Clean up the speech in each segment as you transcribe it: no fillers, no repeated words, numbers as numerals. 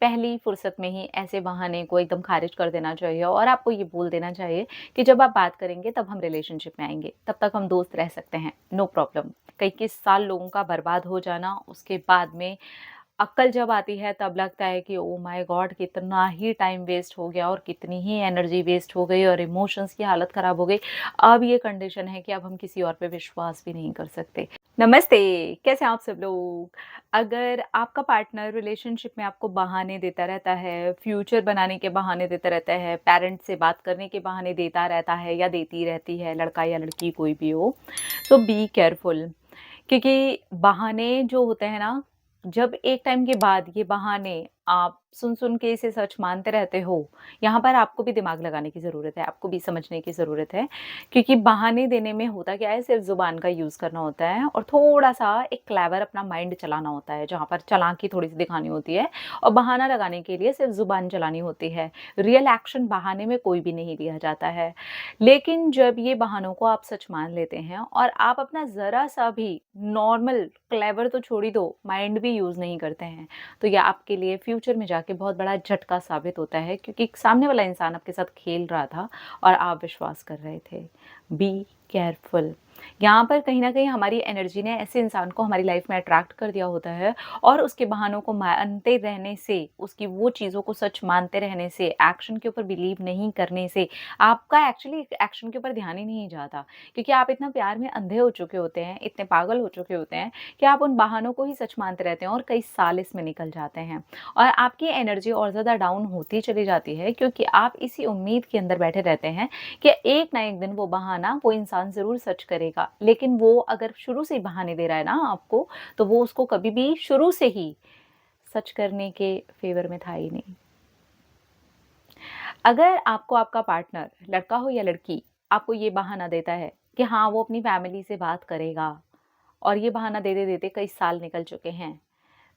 पहली फुर्सत में ही ऐसे बहाने को एकदम खारिज कर देना चाहिए और आपको ये बोल देना चाहिए कि जब आप बात करेंगे तब हम रिलेशनशिप में आएँगे, तब तक हम दोस्त रह सकते हैं, नो प्रॉब्लम। कई किस साल लोगों का बर्बाद हो जाना, उसके बाद में अक्ल जब आती है तब लगता है कि ओह माय गॉड! कितना ही टाइम वेस्ट हो गया और कितनी ही एनर्जी वेस्ट हो गई और इमोशंस की हालत ख़राब हो गई। अब ये कंडीशन है कि अब हम किसी और पे विश्वास भी नहीं कर सकते। नमस्ते, कैसे हैं आप सब लोग? अगर आपका पार्टनर रिलेशनशिप में आपको बहाने देता रहता है, फ्यूचर बनाने के बहाने देता रहता है, पेरेंट्स से बात करने के बहाने देता रहता है या देती रहती है, लड़का या लड़की कोई भी हो, तो बी केयरफुल। क्योंकि बहाने जो होते हैं ना, जब एक टाइम के बाद ये बहाने आप सुन-सुन के इसे सच मानते रहते हो, यहाँ पर आपको भी दिमाग लगाने की ज़रूरत है, आपको भी समझने की ज़रूरत है। क्योंकि बहाने देने में होता क्या है, सिर्फ़ ज़ुबान का यूज़ करना होता है और थोड़ा-सा एक क्लेवर अपना माइंड चलाना होता है, जहाँ पर चालाकी थोड़ी-सी दिखानी होती है और बहाना लगाने के लिए सिर्फ़ ज़ुबान चलानी होती है। रियल एक्शन बहाने में कोई भी नहीं लिया जाता है। लेकिन जब ये बहानों को आप सच मान लेते हैं और आप अपना ज़रा-सा भी नॉर्मल क्लेवर तो छोड़ ही दो, माइंड भी यूज़ नहीं करते हैं, तो ये आपके लिए फ्यूचर में जाके बहुत बड़ा झटका साबित होता है क्योंकि सामने वाला इंसान आपके साथ खेल रहा था और आप विश्वास कर रहे थे। Be careful. यहाँ पर कहीं न कहीं हमारी एनर्जी ने ऐसे इंसान को हमारी लाइफ में अट्रैक्ट कर दिया होता है और उसके बहानों को मानते रहने से, उसकी वो चीज़ों को सच मानते रहने से, एक्शन के ऊपर बिलीव नहीं करने से आपका एक्चुअली एक्शन के ऊपर ध्यान ही नहीं जाता क्योंकि आप इतना प्यार में अंधे हो चुके होते हैं, इतने पागल हो चुके होते हैं कि आप उन बहानों को ही सच मानते रहते हैं और कई साल इसमें निकल जाते हैं और आपकी एनर्जी और ज़्यादा डाउन होती चली जाती है क्योंकि आप इसी उम्मीद के अंदर बैठे रहते हैं कि एक ना एक दिन वो बहाना वो इंसान ज़रूर सच करेगा। लेकिन वो अगर शुरू से ही बहाने दे रहा है ना आपको, तो वो उसको कभी भी शुरू से ही सच करने के फ़ेवर में था ही नहीं। अगर आपको आपका पार्टनर, लड़का हो या लड़की, आपको ये बहाना देता है कि हाँ, वो अपनी फैमिली से बात करेगा और ये बहाना देते-देते कई साल निकल चुके हैं,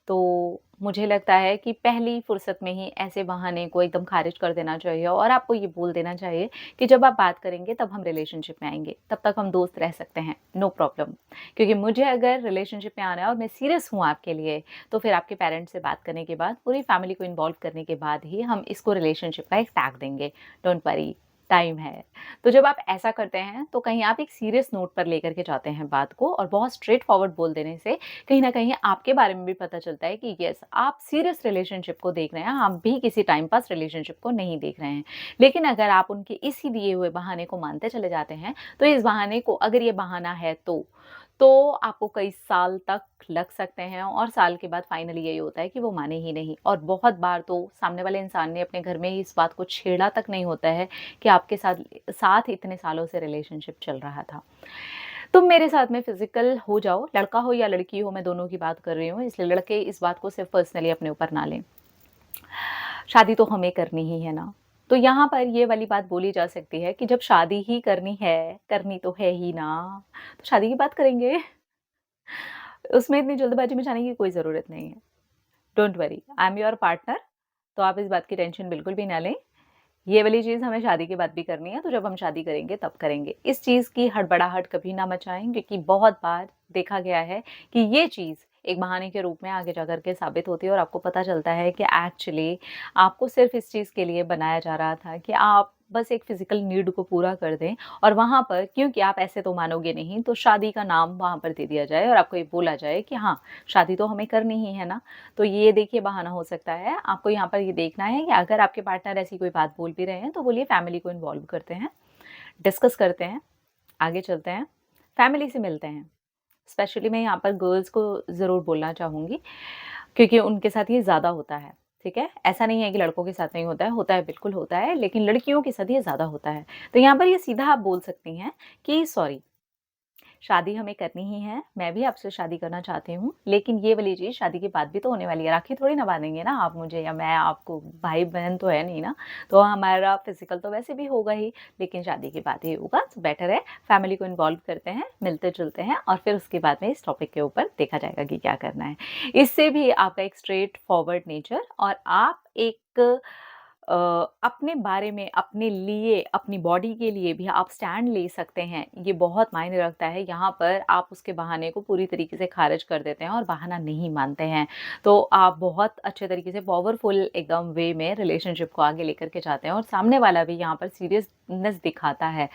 तो मुझे लगता है कि पहली फुर्सत में ही ऐसे बहाने को एकदम खारिज कर देना चाहिए और आपको ये बोल देना चाहिए कि जब आप बात करेंगे तब हम रिलेशनशिप में आएँगे, तब तक हम दोस्त रह सकते हैं, नो प्रॉब्लम। क्योंकि मुझे अगर रिलेशनशिप में आना है और मैं सीरियस हूँ आपके लिए, तो फिर आपके पेरेंट्स से बात करने के बाद, पूरी फैमिली को इन्वॉल्व करने के बाद ही हम इसको रिलेशनशिप का एक टैग देंगे, डोंट वरी, टाइम है। तो जब आप ऐसा करते हैं, तो कहीं आप एक सीरियस नोट पर लेकर के जाते हैं बात को और बहुत स्ट्रेट फॉरवर्ड बोल देने से कहीं न कहीं आपके बारे में भी पता चलता है कि येस, आप सीरियस रिलेशनशिप को देख रहे हैं, आप भी किसी टाइम पास रिलेशनशिप को नहीं देख रहे हैं। लेकिन अगर आप उनके इसी दिए हुए बहाने को मानते चले जाते हैं, तो इस बहाने को अगर ये बहाना है तो आपको कई साल तक लग सकते हैं और साल के बाद फाइनली यही होता है कि वो माने ही नहीं और बहुत बार तो सामने वाले इंसान ने अपने घर में ही इस बात को छेड़ा तक नहीं होता है कि आपके साथ साथ इतने सालों से रिलेशनशिप चल रहा था। तुम मेरे साथ में फिज़िकल हो जाओ, लड़का हो या लड़की हो, मैं दोनों की बात कर रही हूँ, इसलिए लड़के इस बात को सिर्फ़ पर्सनली अपने ऊपर ना लें। शादी तो हमें करनी ही है ना, तो यहाँ पर ये वाली बात बोली जा सकती है कि जब शादी ही करनी है, करनी तो है ही ना, तो शादी की बात करेंगे। उसमें इतनी जल्दबाज़ी में जाने की कोई ज़रूरत नहीं है। Don't worry, I am your partner, तो आप इस बात की टेंशन बिल्कुल भी ना लें। ये वाली चीज़ हमें शादी के बाद भी करनी है, तो जब हम शादी करेंगे तब करेंगे। इस चीज़ की हड़बड़ाहट कभी ना मचाएँ क्योंकि बहुत बार देखा गया है कि ये चीज़ एक बहाने के रूप में आगे जा कर के साबित होती है और आपको पता चलता है कि एक्चुअली आपको सिर्फ़ इस चीज़ के लिए बनाया जा रहा था कि आप बस एक फ़िज़िकल नीड को पूरा कर दें और वहाँ पर क्योंकि आप ऐसे तो मानोगे नहीं, तो शादी का नाम वहाँ पर दे दिया जाए और आपको ये बोला जाए कि हाँ, शादी तो हमें करनी ही है ना। तो ये देखिए बहाना हो सकता है। आपको यहाँ पर ये देखना है कि अगर आपके पार्टनर ऐसी कोई बात बोल भी रहे हैं, तो बोलिए फैमिली को इन्वॉल्व करते हैं, डिस्कस करते हैं, आगे चलते हैं, फैमिली से मिलते हैं। स्पेशली मैं यहाँ पर गर्ल्स को ज़रूर बोलना चाहूँगी क्योंकि उनके साथ ये ज़्यादा होता है, ठीक है? ऐसा नहीं है कि लड़कों के साथ नहीं होता है, बिल्कुल होता है, लेकिन लड़कियों के साथ ये ज़्यादा होता है। तो यहाँ पर ये सीधा आप बोल सकती हैं कि सॉरी, शादी हमें करनी ही है, मैं भी आपसे शादी करना चाहती हूँ, लेकिन ये वाली चीज़ शादी के बाद भी तो होने वाली है, राखी थोड़ी ना बाँधेंगे ना आप मुझे या मैं आपको, भाई-बहन तो है नहीं ना, तो हमारा फिज़िकल तो वैसे भी होगा ही, लेकिन शादी के बाद ही होगा, तो बेटर है फैमिली को इन्वॉल्व करते हैं, मिलते-जुलते हैं और फिर उसके बाद में इस टॉपिक के ऊपर देखा जाएगा कि क्या करना है। इससे भी आपका एक स्ट्रेट फॉरवर्ड नेचर और आप एक अपने बारे में, अपने लिए, अपनी बॉडी के लिए भी आप स्टैंड ले सकते हैं, ये बहुत मायने रखता है। यहाँ पर आप उसके बहाने को पूरी तरीके से खारिज कर देते हैं और बहाना नहीं मानते हैं। तो आप बहुत अच्छे तरीके से पावरफुल एकदम वे में रिलेशनशिप को आगे लेकर के जाते हैं और सामने वाला भी यहाँ पर सीरियसनेस दिखाता है।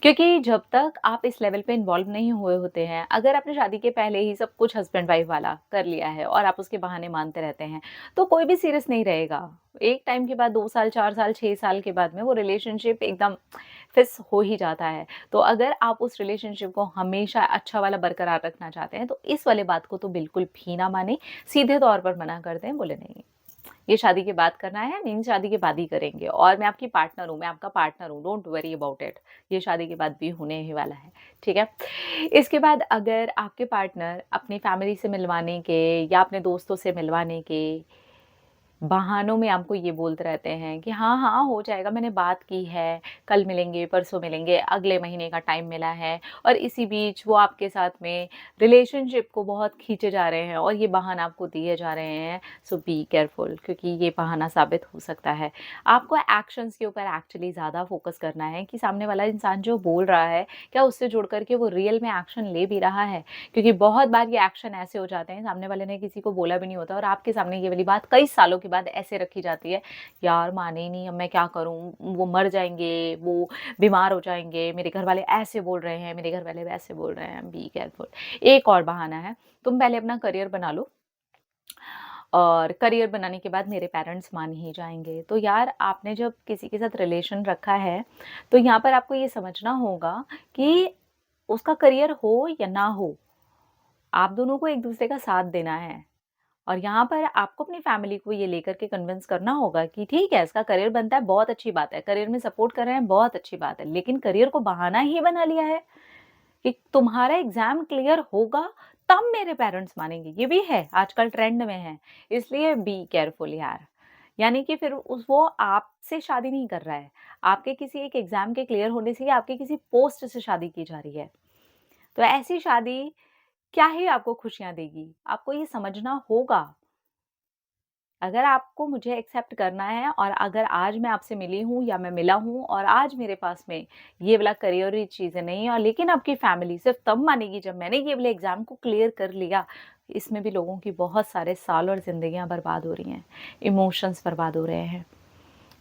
क्योंकि जब तक आप इस लेवल पे इन्वॉल्व नहीं हुए होते हैं, अगर आपने शादी के पहले ही सब कुछ हस्बैंड वाइफ वाला कर लिया है और आप उसके बहाने मानते रहते हैं, तो कोई भी सीरियस नहीं रहेगा। एक टाइम के बाद 2 साल, 4 साल, 6 साल के बाद में वो रिलेशनशिप एकदम फिस हो ही जाता है। तो अगर आप उस रिलेशनशिप को हमेशा अच्छा वाला बरकरार रखना चाहते हैं, तो इस वाले बात को तो बिल्कुल भी ना मानें, सीधे तौर पर मना कर दें, बोले नहीं, ये शादी के बाद करना है, मीन्स शादी के बाद ही करेंगे और मैं आपकी पार्टनर हूँ, मैं आपका पार्टनर हूँ, डोंट वरी अबाउट इट, ये शादी के बाद भी होने ही वाला है, ठीक है? इसके बाद अगर आपके पार्टनर अपनी फैमिली से मिलवाने के या अपने दोस्तों से मिलवाने के बहानों में आपको ये बोलते रहते हैं कि हाँ, हाँ, हो जाएगा, मैंने बात की है, कल मिलेंगे, परसों मिलेंगे, अगले महीने का टाइम मिला है और इसी बीच वो आपके साथ में रिलेशनशिप को बहुत खींचे जा रहे हैं और ये बहाना आपको दिए जा रहे हैं, सो बी केयरफुल, क्योंकि ये बहाना साबित हो सकता है। आपको एक्शंस के ऊपर एक्चुअली ज़्यादा फोकस करना है कि सामने वाला इंसान जो बोल रहा है, क्या उससे जुड़ कर के वो रियल में एक्शन ले भी रहा है? क्योंकि बहुत बार ये एक्शन ऐसे हो जाते हैं, सामने वाले ने किसी को बोला भी नहीं होता और आपके सामने ये वाली बात कई सालों के बाद ऐसे रखी जाती है, यार माने ही नहीं, अब मैं क्या करूँ, वो मर जाएंगे, वो बीमार हो जाएंगे, मेरे घर वाले ऐसे बोल रहे हैं, मेरे घर वाले वैसे बोल रहे हैं, बी केयरफुल। एक और बहाना है, तुम पहले अपना करियर बना लो और करियर बनाने के बाद मेरे पेरेंट्स मान ही जाएंगे। तो यार आपने जब किसी के साथ रिलेशन रखा है, तो यहाँ पर आपको ये समझना होगा कि उसका करियर हो या ना हो, आप दोनों को एक दूसरे का साथ देना है और यहाँ पर आपको अपनी फैमिली को ये लेकर के कन्विंस करना होगा कि ठीक है, इसका करियर बनता है, बहुत अच्छी बात है, करियर में सपोर्ट कर रहे हैं, बहुत अच्छी बात है, लेकिन करियर को बहाना ही बना लिया है कि तुम्हारा एग्जाम क्लियर होगा तब मेरे पेरेंट्स मानेंगे। ये भी है, आजकल ट्रेंड में है, इसलिए बी केयरफुल यार। यानी कि फिर उस वो आपसे शादी नहीं कर रहा है, आपके किसी एक एग्जाम के क्लियर होने से या आपके किसी पोस्ट से शादी की जा रही है। तो ऐसी शादी क्या ही आपको खुशियाँ देगी? आपको ये समझना होगा। अगर आपको मुझे एक्सेप्ट करना है और अगर आज मैं आपसे मिली हूँ या मैं मिला हूँ और आज मेरे पास में ये वाला करियर चीज़ें नहीं है और लेकिन आपकी फैमिली सिर्फ तब मानेगी जब मैंने ये वाले एग्ज़ाम को क्लियर कर लिया, इसमें भी लोगों की बहुत सारे साल और ज़िंदगियाँ बर्बाद हो रही हैं, इमोशंस बर्बाद हो रहे हैं।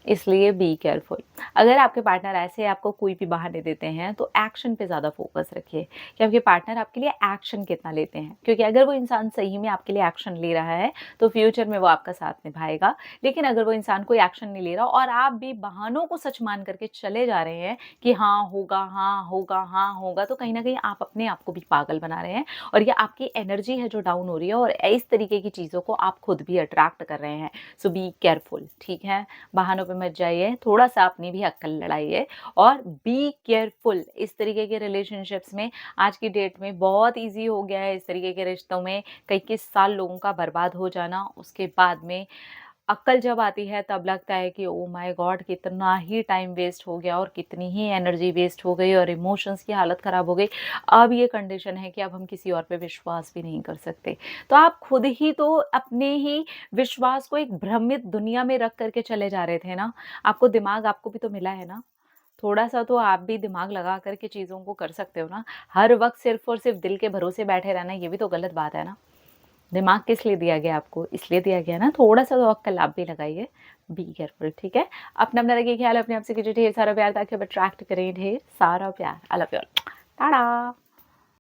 इसलिए बी केयरफुल। अगर आपके पार्टनर ऐसे आपको कोई भी बहाने देते हैं तो एक्शन पे ज़्यादा फोकस रखिए कि आपके पार्टनर आपके लिए एक्शन कितना लेते हैं, क्योंकि अगर वो इंसान सही में आपके लिए एक्शन ले रहा है तो फ्यूचर में वो आपका साथ निभाएगा। लेकिन अगर वो इंसान कोई एक्शन नहीं ले रहा और आप भी बहानों को सच मान करके चले जा रहे हैं कि हाँ होगा, हाँ होगा, हाँ होगा, तो कहीं ना कहीं आप अपने आप को भी पागल बना रहे हैं और ये आपकी एनर्जी है जो डाउन हो रही है और इस तरीके की चीज़ों को आप खुद भी अट्रैक्ट कर रहे हैं। सो बी केयरफुल, ठीक है? बहानों पे मत जाइए, थोड़ा-सा अपनी भी अक्ल लड़ाइए और बी केयरफुल। इस तरीके के रिलेशनशिप्स में आज की डेट में बहुत ईज़ी हो गया है, इस तरीके के रिश्तों में कई-कई साल लोगों का बर्बाद हो जाना, उसके बाद में अक्ल जब आती है तब लगता है कि ओह माय गॉड! कितना ही टाइम वेस्ट हो गया और कितनी ही एनर्जी वेस्ट हो गई और इमोशंस की हालत ख़राब हो गई। अब ये कंडीशन है कि अब हम किसी और पे विश्वास भी नहीं कर सकते। तो आप खुद ही तो अपने ही विश्वास को एक भ्रमित दुनिया में रख कर के चले जा रहे थे ना। आपको दिमाग आपको भी तो मिला है ना। थोड़ा-सा तो आप भी दिमाग लगा कर के चीज़ों को कर सकते हो ना। हर वक़्त सिर्फ़ और सिर्फ़ दिल के भरोसे बैठे रहना ये भी तो गलत बात है ना। दिमाग किस लिए दिया गया आपको? इसलिए दिया गया ना, थोड़ा-सा तो अक्ल आप भी लगाइए। बी केयरफुल, ठीक है? अपना-अपना रखिए ख्याल, अपने आप से कीजिए ढेर सारा प्यार ताकि आप अट्रैक्ट करें ढेर सारा प्यार। I love you all. Tata.